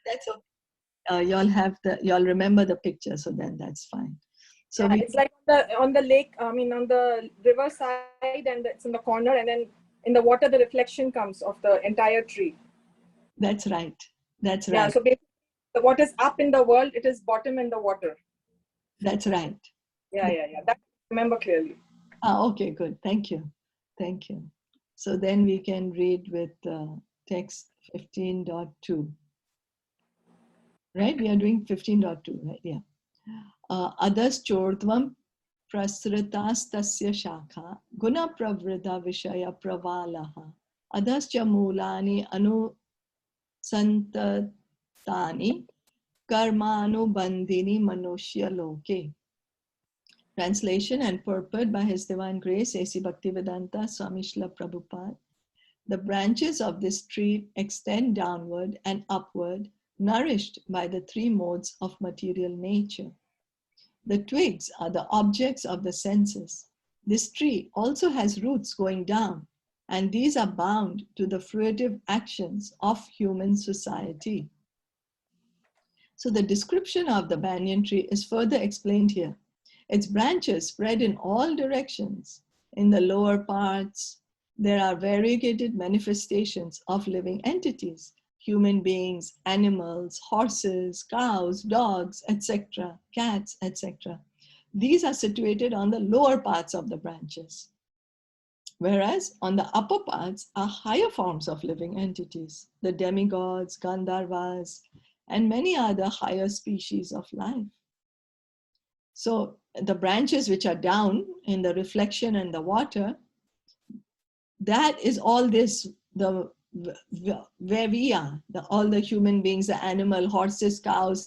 That's okay. Y'all remember the picture, so then that's fine. So yeah, it's like on the lake, I mean on the river side, and it's in the corner, and then in the water the reflection comes of the entire tree. that's right. That's Yeah, right. so basically what is up in the world, it is bottom in the water. That's right. Yeah. That I remember clearly. Okay, good. Thank you. Thank you. So then we can read with text 15.2. Right? We are doing 15.2, right? Yeah. Adas chordvam prasritastasya shakha guna pravrita vishaya pravalaha adascha mulani anusantani karmanubandhini manushya loke. Translation and purport by His Divine Grace A.C. Bhaktivedanta Swami Srila Prabhupada. The branches of this tree extend downward and upward, nourished by the three modes of material nature. The twigs are the objects of the senses. This tree also has roots going down, and these are bound to the fruitive actions of human society. So the description of the banyan tree is further explained here. Its branches spread in all directions. In the lower parts, there are variegated manifestations of living entities, human beings, animals, horses, cows, dogs, etc., cats, etc. These are situated on the lower parts of the branches. Whereas on the upper parts are higher forms of living entities, the demigods, Gandharvas, and many other higher species of life. So the branches which are down in the reflection and the water, that is all this, where we are, all the human beings, the animal, horses, cows,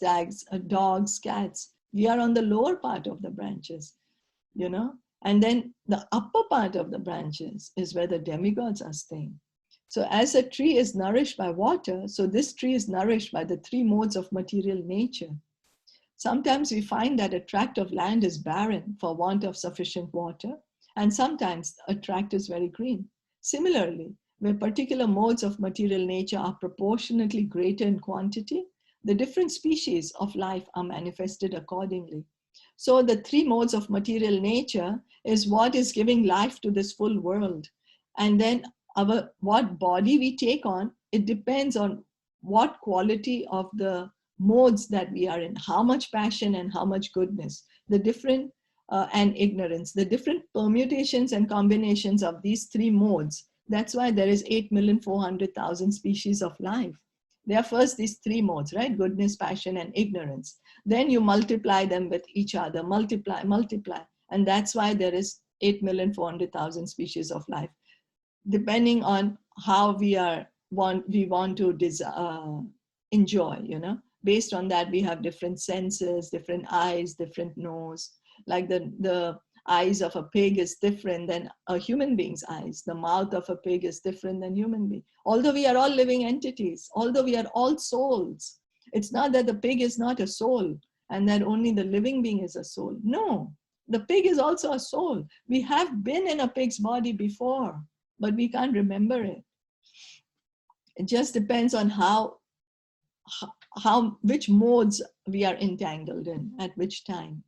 dogs, cats, we are on the lower part of the branches, you know. And then the upper part of the branches is where the demigods are staying. So as a tree is nourished by water, so this tree is nourished by the three modes of material nature. Sometimes we find that a tract of land is barren for want of sufficient water, and sometimes a tract is very green. Similarly, where particular modes of material nature are proportionately greater in quantity, the different species of life are manifested accordingly. So the three modes of material nature is what is giving life to this full world. And then what body we take on, it depends on what quality of the modes that we are in, how much passion and how much goodness, the different and ignorance, the different permutations and combinations of these three modes. That's why there is 8,400,000 species of life. There are first these three modes, right? Goodness, passion, and ignorance. Then you multiply them with each other, multiply. And that's why there is 8,400,000 species of life. Depending on how we want to enjoy, you know. Based on that, we have different senses, different eyes, different nose. Like the eyes of a pig is different than a human being's eyes. The mouth of a pig is different than human being. Although we are all living entities, although we are all souls, it's not that the pig is not a soul and that only the living being is a soul. No, the pig is also a soul. We have been in a pig's body before, but we can't remember it. It just depends on which modes we are entangled in at which time.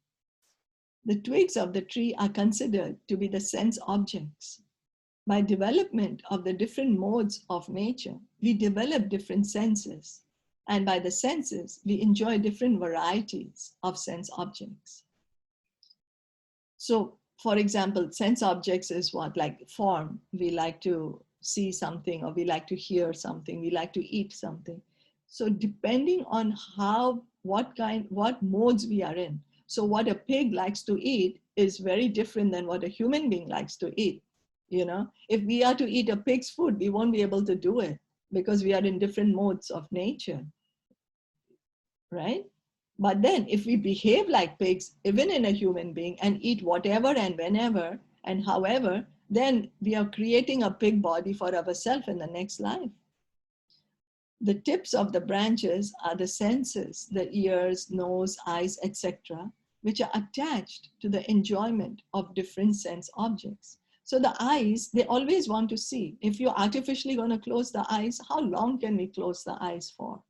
The twigs of the tree are considered to be the sense objects. By development of the different modes of nature, we develop different senses. And by the senses, we enjoy different varieties of sense objects. So, for example, sense objects is what? Like form. We like to see something, or we like to hear something, we like to eat something. So depending on what modes we are in. So what a pig likes to eat is very different than what a human being likes to eat. You know, if we are to eat a pig's food, we won't be able to do it because we are in different modes of nature, right? But then if we behave like pigs, even in a human being, and eat whatever and whenever and however, then we are creating a pig body for ourselves in the next life. The tips of the branches are the senses, the ears, nose, eyes, etc., which are attached to the enjoyment of different sense objects. So the eyes, they always want to see. If you're artificially going to close the eyes, how long can we close the eyes for?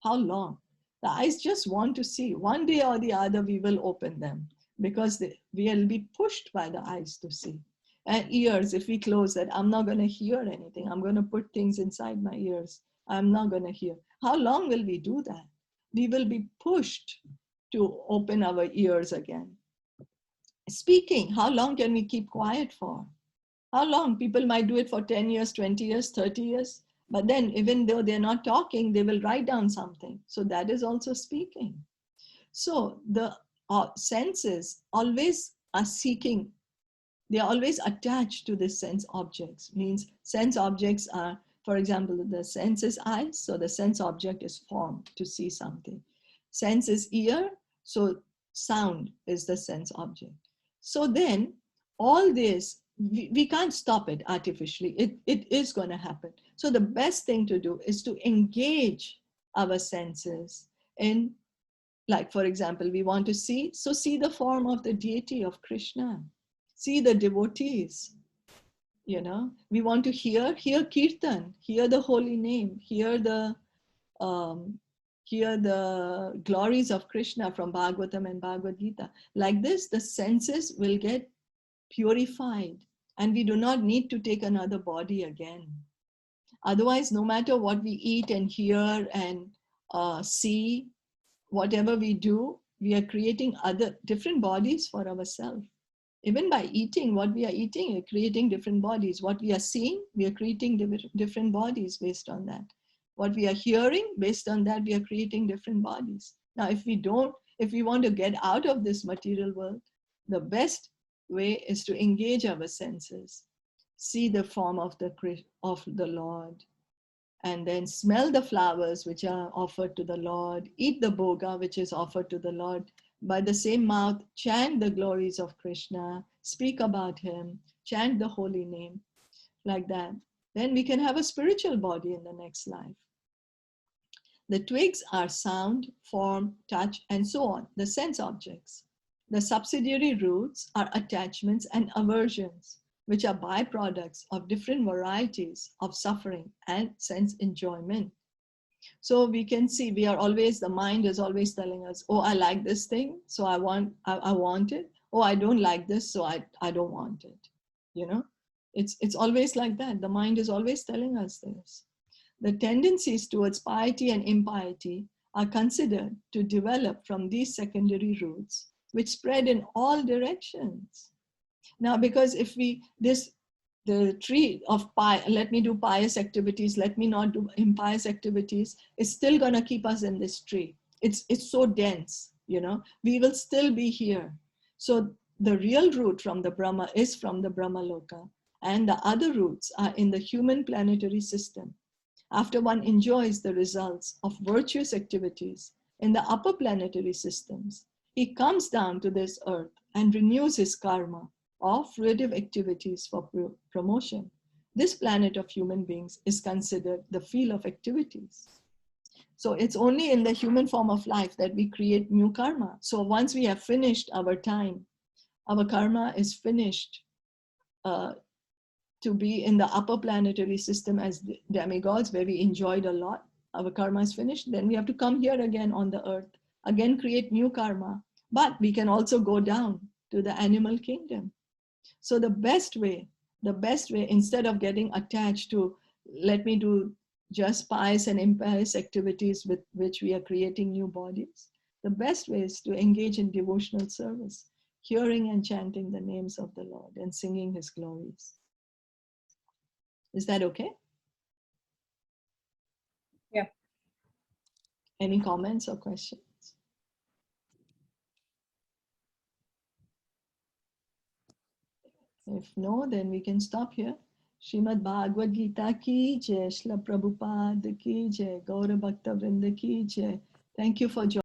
How long? The eyes just want to see. One day or the other, we will open them because we will be pushed by the eyes to see. And ears, if we close that, I'm not going to hear anything. I'm going to put things inside my ears. I'm not going to hear. How long will we do that? We will be pushed to open our ears again. Speaking, how long can we keep quiet for? How long? People might do it for 10 years, 20 years, 30 years. But then even though they're not talking, they will write down something. So that is also speaking. So the senses always are seeking. They are always attached to the sense objects. Means sense objects are, for example, the sense is eyes. So the sense object is form, to see something. Sense is ear. So sound is the sense object. So then all this, we can't stop it artificially. It is going to happen. So the best thing to do is to engage our senses in, like, for example, we want to see, so see the form of the deity of Krishna. See the devotees, you know. We want to hear Kirtan, hear the holy name, hear the glories of Krishna from Bhagavatam and Bhagavad Gita. Like this, the senses will get purified and we do not need to take another body again. Otherwise, no matter what we eat and hear and see, whatever we do, we are creating other different bodies for ourselves. Even by eating, what we are eating, we are creating different bodies. What we are seeing, we are creating different bodies based on that. What we are hearing, based on that, we are creating different bodies. Now, if we want to get out of this material world, the best way is to engage our senses, see the form of the Lord, and then smell the flowers which are offered to the Lord, eat the bhoga which is offered to the Lord. By the same mouth, chant the glories of Krishna, speak about him, chant the holy name, like that. Then we can have a spiritual body in the next life. The twigs are sound, form, touch, and so on, the sense objects. The subsidiary roots are attachments and aversions, which are byproducts of different varieties of suffering and sense enjoyment. So we can see the mind is always telling us, oh, I like this thing, so I want it. Oh, I don't like this, so I don't want it. You know, it's always like that. The mind is always telling us this. The tendencies towards piety and impiety are considered to develop from these secondary roots, which spread in all directions. Now, because if the tree of let me do pious activities, let me not do impious activities, is still going to keep us in this tree. It's so dense, you know, we will still be here. So the real root from the Brahma is from the Brahma Loka, and the other roots are in the human planetary system. After one enjoys the results of virtuous activities in the upper planetary systems, he comes down to this earth and renews his karma of fruitive activities for promotion. This planet of human beings is considered the field of activities. So it's only in the human form of life that we create new karma. So once we have finished our time, our karma is finished to be in the upper planetary system as demigods, where we enjoyed a lot. Our karma is finished. Then we have to come here again on the earth, again create new karma. But we can also go down to the animal kingdom. So the best way, instead of getting attached to, let me do just pious and impious activities with which we are creating new bodies, the best way is to engage in devotional service, hearing and chanting the names of the Lord and singing his glories. Is that okay? Yeah. Any comments or questions? If no, then we can stop here. Srimad Bhagavad Gita ki jai, Srila Prabhupada ki jai, Gaura Bhakta Vrinda ki jai. Thank you for joining.